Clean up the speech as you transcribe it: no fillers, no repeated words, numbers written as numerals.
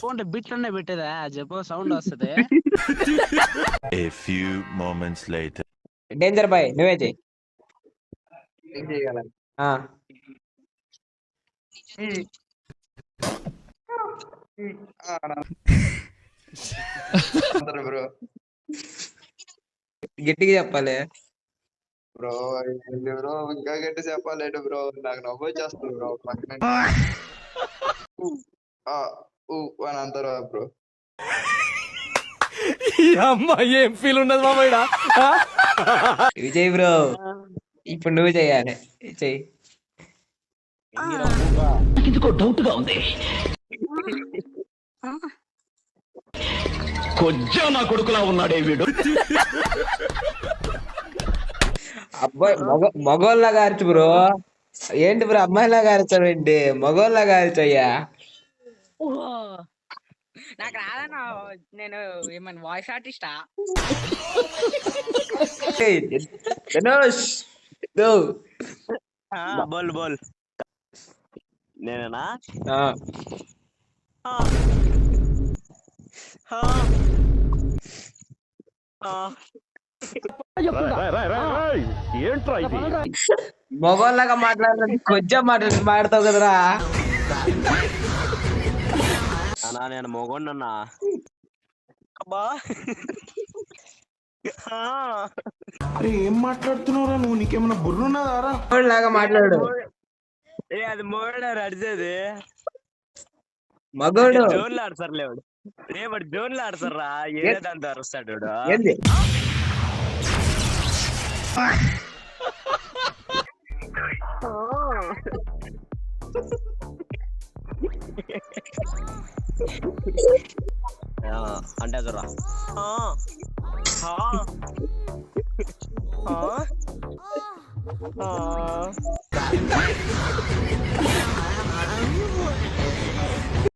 Phone బిట్లనే పెట్టేదా చెప్పు sound వస్తుంది. A few moments later. Danger boy నువ్వే చెయ్యి. ఏం చేయగల బ్రో గట్టిగా చెప్పాలి బ్రో బ్రో ఇంకా గట్టి చెప్పాలంటే బ్రో నాకు నవ్వు వచ్చేస్తుంది బ్రో పక్కన అని అంటారు బ్రో. అమ్మాయి ఏం ఫీల్ ఉండదు మామయ్య. విజయ్ బ్రో ఇప్పుడు నువ్వు చెయ్యాలి చెయ్యి. ఇదిగో డౌట్ గా ఉంది. కొంచెం నా కొడుకులా ఉన్నాడే వీడు. అబ్బాయి మగోళ్ళగా అరచు బ్రో. ఏంటి బ్రో అమ్మాయిలాగా అరచావు ఏంటి? మగోళ్ళగా అరచయ్యా. నాకు రాదన్నా, నేను ఏమన్నా వాయిస్ ఆర్టిస్టా? ధనుష్ బోల్ బోల్ నేనేనా? ఏంట్రా ఇది? మగోళ్ళగా మాట్లాడాలి కొంచెం మాట్లాడతావు కదరా. అన్నా నేను మొగోండన్నా. అబ్బా ఏం మాట్లాడుతున్నావురా నువ్వు? నీకేమన్నా బుర్రున్నదారా? లాగా మాట్లాడు. అది మొగోడారు అడిచేది. మగోడు జోన్లు ఆడతారు లేవాడు. రేపటి జోన్లు ఆడతారా? ఏదో దాంతో అరుస్తాడు. ఏంది అంటే చూరా